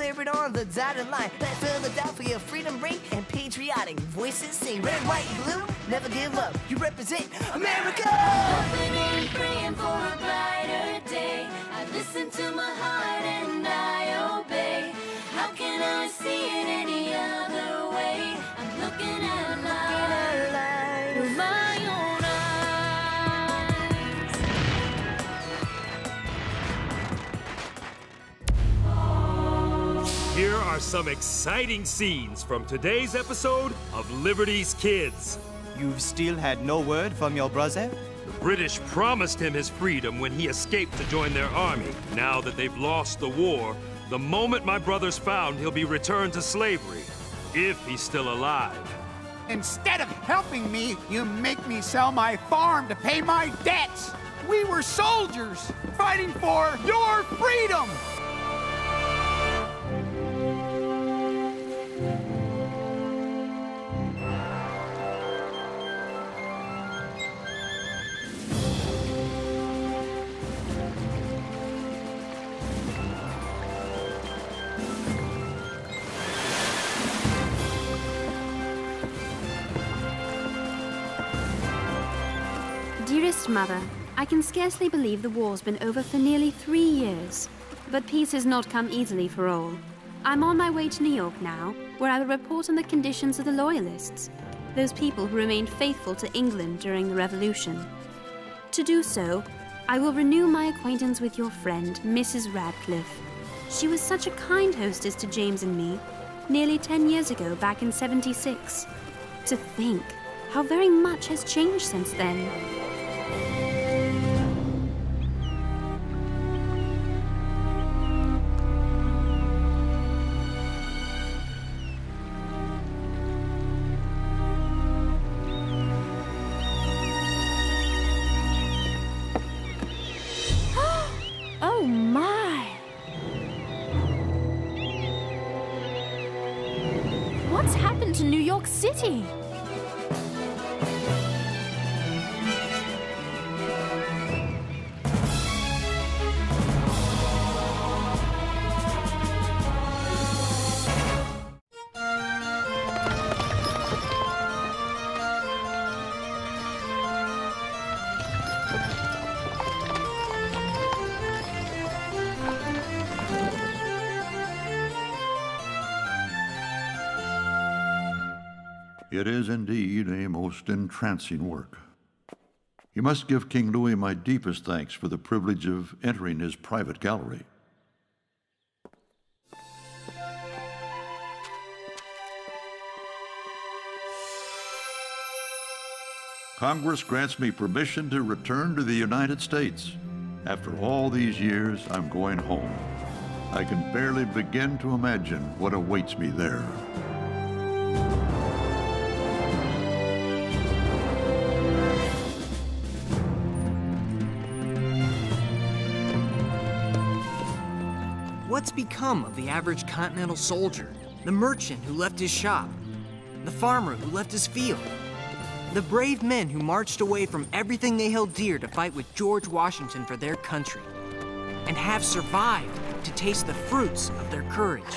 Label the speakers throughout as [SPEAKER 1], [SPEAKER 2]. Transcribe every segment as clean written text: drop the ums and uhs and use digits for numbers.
[SPEAKER 1] Declare it on the dotted line. Let Philadelphia freedom ring and patriotic voices sing. Red, white, blue, never give up. You represent America.
[SPEAKER 2] Hoping and praying for a brighter day. I listen to my heart and I obey. How can I see it any other way? I'm looking at life with my own eyes.
[SPEAKER 3] Here are some exciting scenes from today's episode of Liberty's Kids.
[SPEAKER 4] You've still had no word from your brother?
[SPEAKER 3] The British promised him his freedom when he escaped to join their army. Now that they've lost the war, the moment my brother's found, he'll be returned to slavery, if he's still alive.
[SPEAKER 5] Instead of helping me, you make me sell my farm to pay my debts. We were soldiers fighting for your freedom.
[SPEAKER 6] Dearest Mother, I can scarcely believe the war's been over for nearly 3 years. But peace has not come easily for all. I'm on my way to New York now, where I will report on the conditions of the Loyalists, those people who remained faithful to England during the Revolution. To do so, I will renew my acquaintance with your friend, Mrs. Radcliffe. She was such a kind hostess to James and me, nearly 10 years ago, back in '76. To think how very much has changed since then.
[SPEAKER 7] Oh my! What's happened to New York City?
[SPEAKER 8] It is indeed a most entrancing work. You must give King Louis my deepest thanks for the privilege of entering his private gallery. Congress grants me permission to return to the United States. After all these years, I'm going home. I can barely begin to imagine what awaits me there.
[SPEAKER 9] What's become of the average continental soldier, the merchant who left his shop, the farmer who left his field, the brave men who marched away from everything they held dear to fight with George Washington for their country, and have survived to taste the fruits of their courage?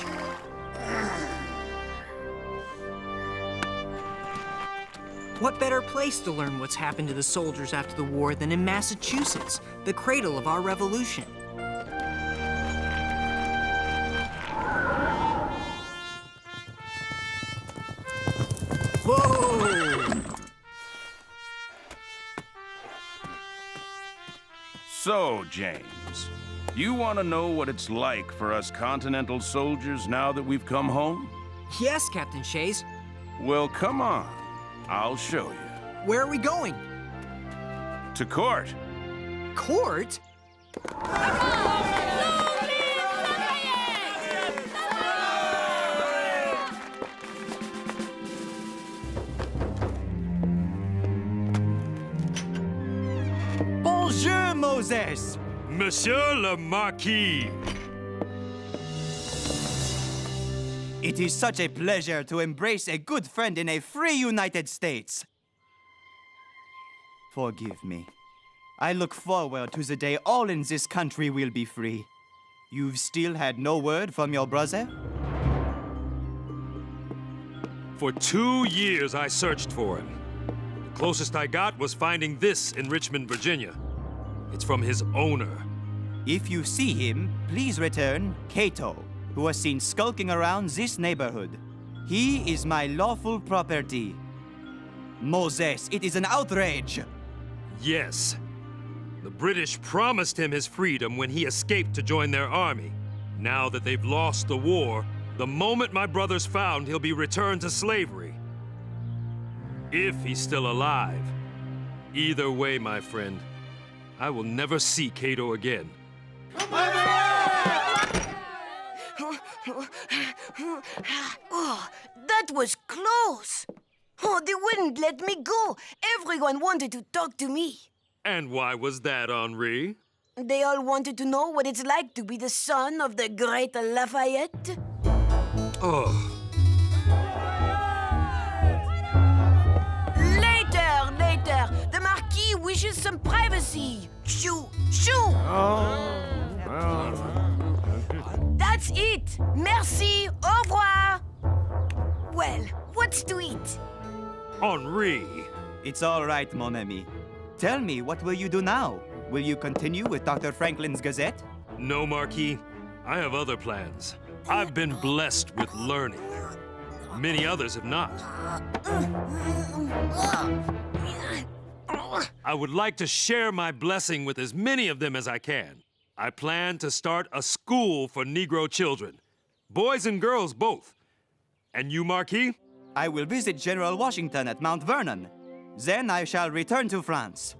[SPEAKER 9] What better place to learn what's happened to the soldiers after the war than in Massachusetts, the cradle of our revolution? Whoa!
[SPEAKER 10] So, James, you want to know what it's like for us Continental soldiers now that we've come home?
[SPEAKER 9] Yes, Captain Shays.
[SPEAKER 10] Well, come on. I'll show you.
[SPEAKER 9] Where are we going?
[SPEAKER 10] To court.
[SPEAKER 9] Court?
[SPEAKER 4] Bonjour, Moses!
[SPEAKER 3] Monsieur le Marquis!
[SPEAKER 4] It is such a pleasure to embrace a good friend in a free United States. Forgive me. I look forward to the day all in this country will be free. You've still had no word from your brother?
[SPEAKER 3] For 2 years, I searched for him. The closest I got was finding this in Richmond, Virginia. It's from his owner.
[SPEAKER 4] If you see him, please return Cato, who was seen skulking around this neighborhood. He is my lawful property. Moses, it is an outrage!
[SPEAKER 3] Yes. The British promised him his freedom when he escaped to join their army. Now that they've lost the war, the moment my brother's found, he'll be returned to slavery. If he's still alive. Either way, my friend, I will never see Cato again.
[SPEAKER 1] Oh, that was close. Oh, they wouldn't let me go. Everyone wanted to talk to me.
[SPEAKER 3] And why was that, Henri?
[SPEAKER 1] They all wanted to know what it's like to be the son of the great Lafayette.
[SPEAKER 3] Oh.
[SPEAKER 1] Later. The Marquis wishes some privacy. Shoo! That's it. Merci. Au revoir. Well, what's to eat?
[SPEAKER 3] Henri.
[SPEAKER 4] It's all right, mon ami. Tell me, what will you do now? Will you continue with Dr. Franklin's Gazette?
[SPEAKER 3] No, Marquis. I have other plans. I've been blessed with learning. Many others have not. I would like to share my blessing with as many of them as I can. I plan to start a school for Negro children. Boys and girls both. And you, Marquis?
[SPEAKER 4] I will visit General Washington at Mount Vernon. Then I shall return to France.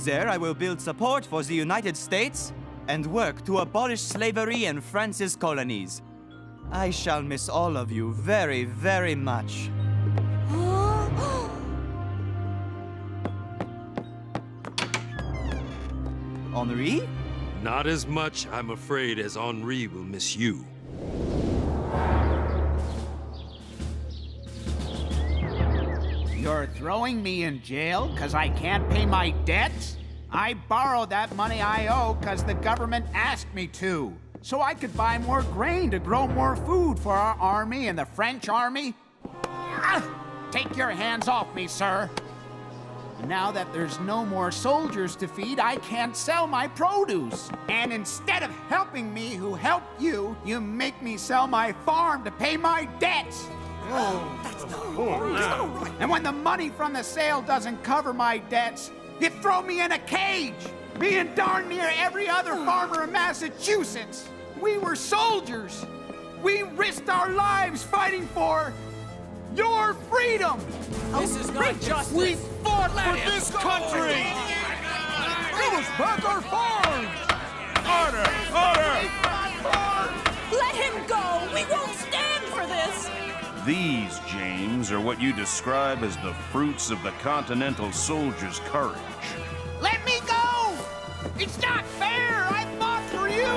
[SPEAKER 4] There I will build support for the United States and work to abolish slavery in France's colonies. I shall miss all of you very, very much. Henri?
[SPEAKER 3] Not as much, I'm afraid, as Henri will miss you.
[SPEAKER 5] You're throwing me in jail because I can't pay my debts? I borrowed that money I owe because the government asked me to, so I could buy more grain to grow more food for our army and the French army. Take your hands off me, sir. Now that there's no more soldiers to feed, I can't sell my produce. And instead of helping me who helped you, you make me sell my farm to pay my debts. And when the money from the sale doesn't cover my debts, you throw me in a cage. Me and darn near every other farmer in Massachusetts. We were soldiers. We risked our lives fighting for your freedom.
[SPEAKER 9] This is not justice.
[SPEAKER 5] We fought for this country. Give us back our farms.
[SPEAKER 7] Order! Let him go! We won't stand for this!
[SPEAKER 10] These, James, are what you describe as the fruits of the Continental soldier's courage.
[SPEAKER 5] Let me go! It's not fair! I fought for you!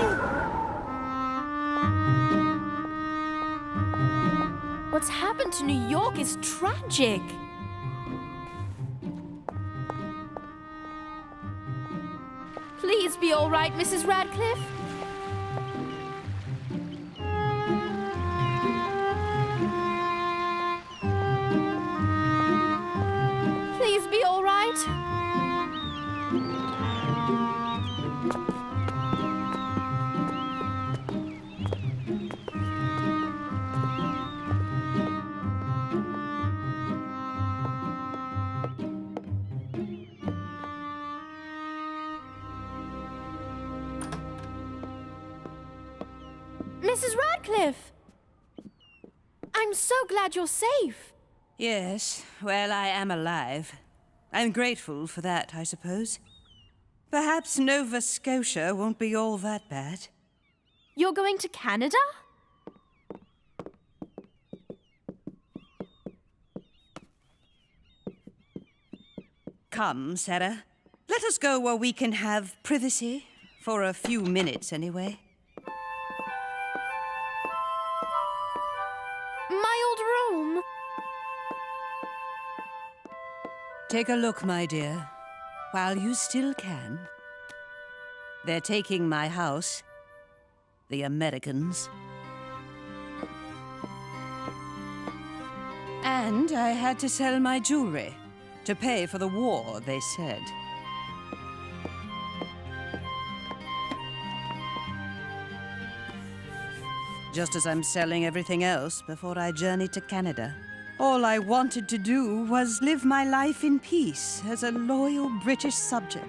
[SPEAKER 7] What's happened to New York is tragic. Please be all right, Mrs. Radcliffe. Please be all right. Mrs. Radcliffe! I'm so glad you're safe.
[SPEAKER 11] Yes, well, I am alive. I'm grateful for that, I suppose. Perhaps Nova Scotia won't be all that bad.
[SPEAKER 7] You're going to Canada?
[SPEAKER 11] Come, Sarah. Let us go where we can have privacy. For a few minutes, anyway.
[SPEAKER 7] My old room.
[SPEAKER 11] Take a look, my dear, while you still can. They're taking my house. The Americans. And I had to sell my jewelry to pay for the war, they said. Just as I'm selling everything else before I journeyed to Canada. All I wanted to do was live my life in peace as a loyal British subject.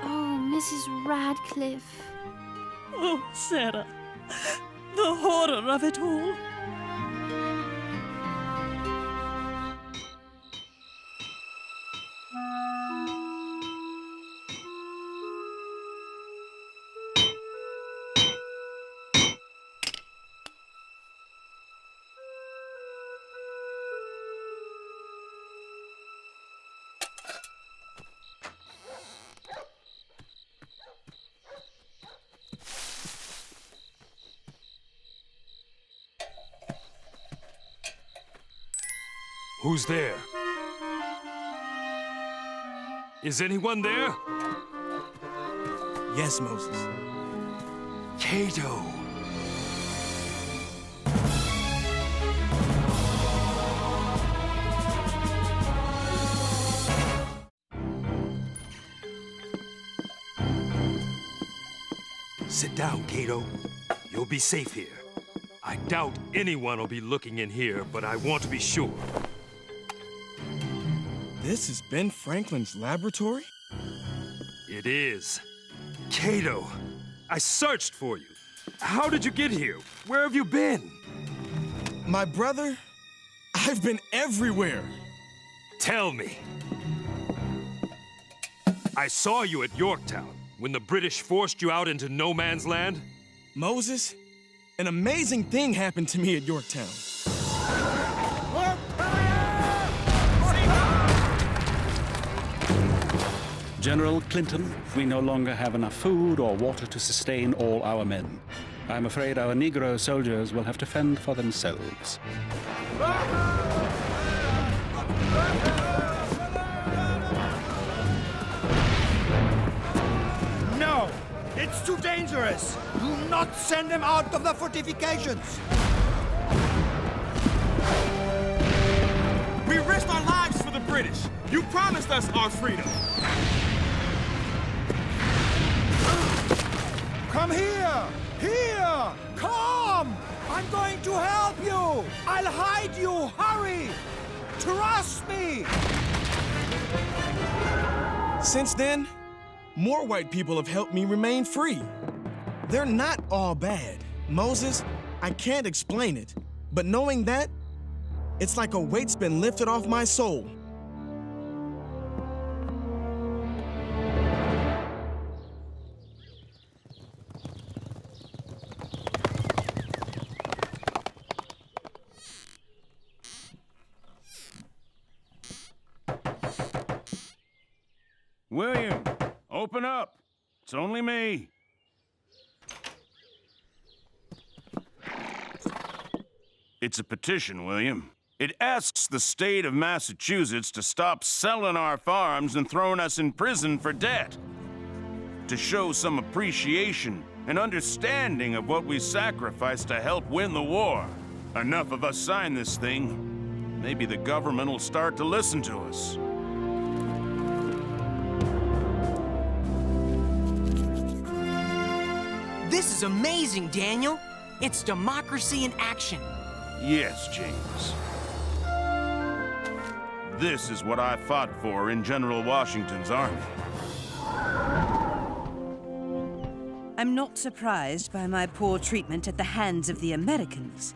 [SPEAKER 6] Oh, Mrs. Radcliffe.
[SPEAKER 11] Oh, Sarah. The horror of it all.
[SPEAKER 3] Who's there? Is anyone there?
[SPEAKER 12] Yes, Moses.
[SPEAKER 3] Cato! Sit down, Cato. You'll be safe here. I doubt anyone will be looking in here, but I want to be sure.
[SPEAKER 12] This is Ben Franklin's laboratory?
[SPEAKER 3] It is. Cato, I searched for you. How did you get here? Where have you been?
[SPEAKER 12] My brother? I've been everywhere.
[SPEAKER 3] Tell me. I saw you at Yorktown when the British forced you out into no man's land.
[SPEAKER 12] Moses, an amazing thing happened to me at Yorktown.
[SPEAKER 13] General Clinton, we no longer have enough food or water to sustain all our men. I'm afraid our Negro soldiers will have to fend for themselves.
[SPEAKER 14] No! It's too dangerous! Do not send them out of the fortifications!
[SPEAKER 12] We risked our lives for the British. You promised us our freedom.
[SPEAKER 14] Come here! Here! Come! I'm going to help you! I'll hide you! Hurry! Trust me!
[SPEAKER 12] Since then, more white people have helped me remain free. They're not all bad. Moses, I can't explain it, but knowing that, it's like a weight's been lifted off my soul.
[SPEAKER 10] William, open up. It's only me. It's a petition, William. It asks the state of Massachusetts to stop selling our farms and throwing us in prison for debt. To show some appreciation and understanding of what we sacrificed to help win the war. Enough of us sign this thing. Maybe the government will start to listen to us.
[SPEAKER 9] This is amazing, Daniel. It's democracy in action.
[SPEAKER 10] Yes, James. This is what I fought for in General Washington's army.
[SPEAKER 11] I'm not surprised by my poor treatment at the hands of the Americans.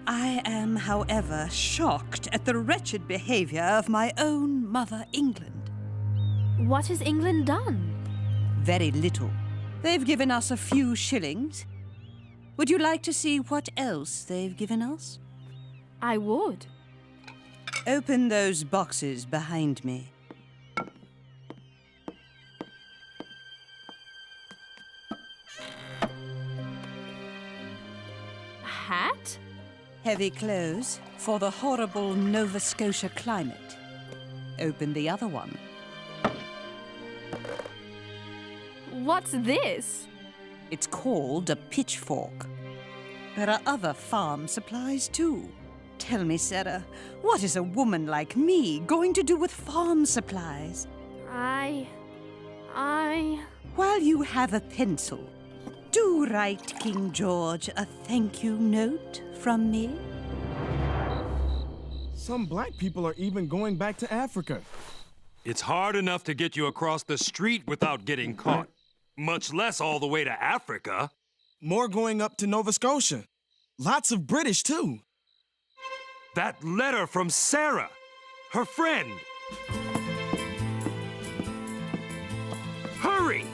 [SPEAKER 11] I am, however, shocked at the wretched behavior of my own mother, England.
[SPEAKER 6] What has England done?
[SPEAKER 11] Very little. They've given us a few shillings. Would you like to see what else they've given us?
[SPEAKER 6] I would.
[SPEAKER 11] Open those boxes behind me.
[SPEAKER 6] A hat?
[SPEAKER 11] Heavy clothes for the horrible Nova Scotia climate. Open the other one.
[SPEAKER 7] What's this?
[SPEAKER 11] It's called a pitchfork. There are other farm supplies, too. Tell me, Sarah, what is a woman like me going to do with farm supplies? While you have a pencil, do write King George a thank you note from me.
[SPEAKER 12] Some black people are even going back to Africa.
[SPEAKER 3] It's hard enough to get you across the street without getting caught, much less all the way to Africa.
[SPEAKER 12] More going up to Nova Scotia. Lots of British, too.
[SPEAKER 3] That letter from Sarah, her friend. Hurry!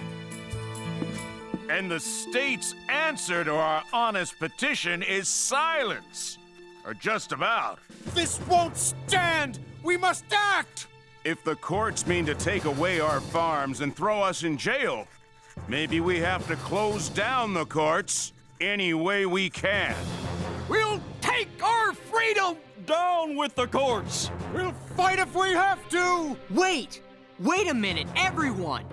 [SPEAKER 10] And the state's answer to our honest petition is silence. Or just about.
[SPEAKER 14] This won't stand! We must act!
[SPEAKER 10] If the courts mean to take away our farms and throw us in jail, maybe we have to close down the courts any way we can.
[SPEAKER 14] We'll take our freedom!
[SPEAKER 9] Down with the courts!
[SPEAKER 14] We'll fight if we have to!
[SPEAKER 9] Wait! Wait a minute, everyone!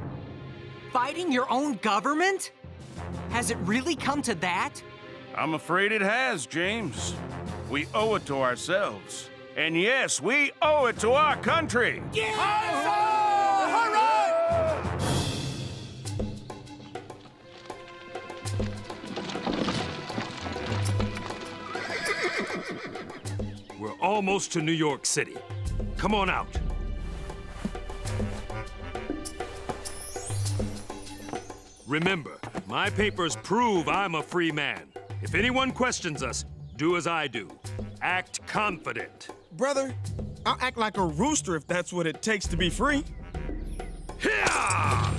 [SPEAKER 9] Fighting your own government? Has it really come to that?
[SPEAKER 10] I'm afraid it has, James. We owe it to ourselves. And yes, we owe it to our country!
[SPEAKER 3] We're almost to New York City. Come on out. Remember, my papers prove I'm a free man. If anyone questions us, do as I do. Act confident.
[SPEAKER 12] Brother, I'll act like a rooster if that's what it takes to be free.
[SPEAKER 3] Hiya!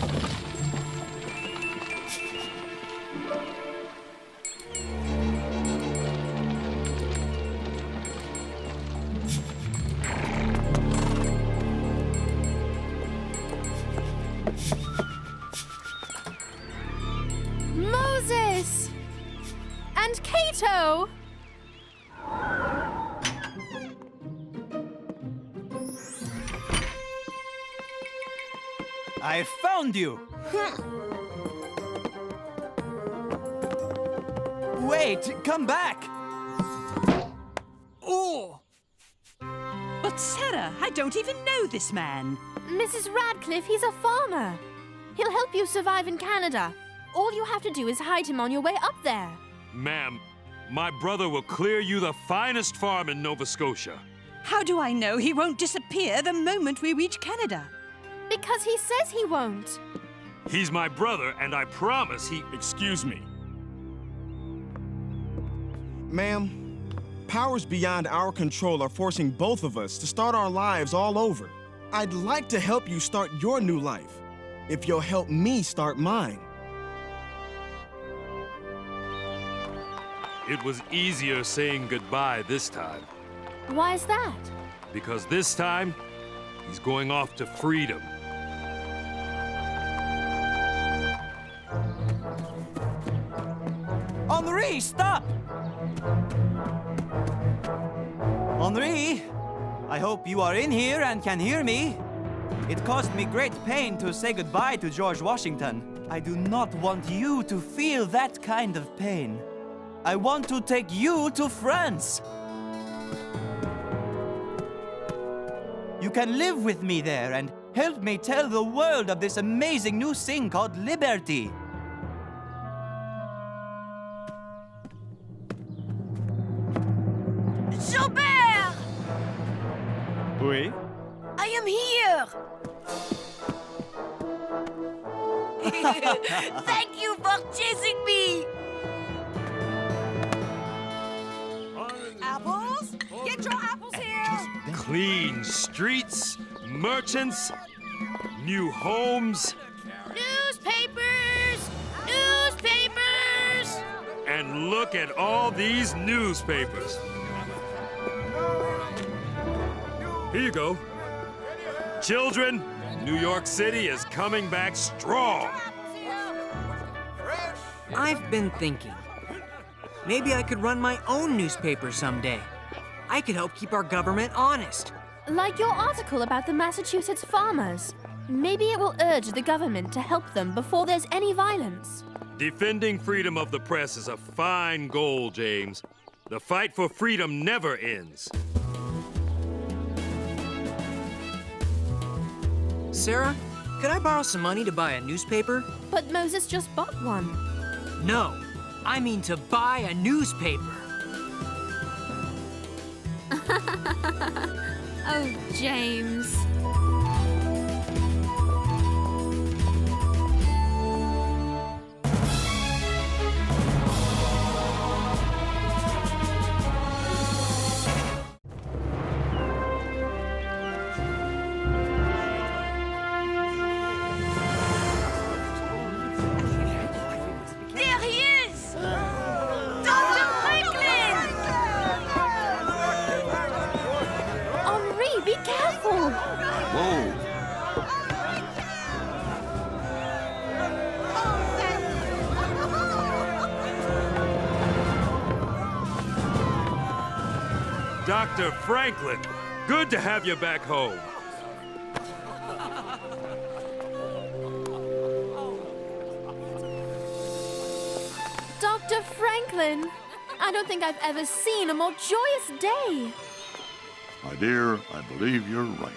[SPEAKER 7] Moses! And Cato!
[SPEAKER 4] I found you! Wait, come back!
[SPEAKER 11] Oh! But Sarah, I don't even know this man.
[SPEAKER 7] Mrs. Radcliffe, he's a farmer. He'll help you survive in Canada. All you have to do is hide him on your way up there.
[SPEAKER 3] Ma'am, my brother will clear you the finest farm in Nova Scotia.
[SPEAKER 11] How do I know he won't disappear the moment we reach Canada?
[SPEAKER 7] Because he says he won't.
[SPEAKER 3] He's my brother, and I promise he...
[SPEAKER 12] Excuse me. Ma'am, powers beyond our control are forcing both of us to start our lives all over. I'd like to help you start your new life, if you'll help me start mine.
[SPEAKER 3] It was easier saying goodbye this time.
[SPEAKER 7] Why is that?
[SPEAKER 3] Because this time, he's going off to freedom.
[SPEAKER 4] Henri, stop! Henri, I hope you are in here and can hear me. It caused me great pain to say goodbye to George Washington. I do not want you to feel that kind of pain. I want to take you to France. You can live with me there and help me tell the world of this amazing new thing called liberty.
[SPEAKER 1] Gilbert!
[SPEAKER 4] Oui?
[SPEAKER 1] I am here! Thank you for chasing me!
[SPEAKER 11] Apples? Get your apples here!
[SPEAKER 3] Clean streets, merchants, new homes,
[SPEAKER 7] Newspapers! Newspapers!
[SPEAKER 3] and look at all these newspapers. Here you go. Children, New York City is coming back strong.
[SPEAKER 9] I've been thinking. Maybe I could run my own newspaper someday. I could help keep our government honest.
[SPEAKER 7] Like your article about the Massachusetts farmers. Maybe it will urge the government to help them before there's any violence.
[SPEAKER 3] Defending freedom of the press is a fine goal, James. The fight for freedom never ends.
[SPEAKER 9] Sarah, could I borrow some money to buy a newspaper?
[SPEAKER 7] But Moses just bought one.
[SPEAKER 9] No, I mean to buy a newspaper.
[SPEAKER 6] Oh, James.
[SPEAKER 2] There he is! Dr. Franklin!
[SPEAKER 7] Henri, be careful!
[SPEAKER 8] Whoa!
[SPEAKER 3] Dr. Franklin, good to have you back home.
[SPEAKER 7] Dr. Franklin! I don't think I've ever seen a more joyous day.
[SPEAKER 8] My dear, I believe you're right.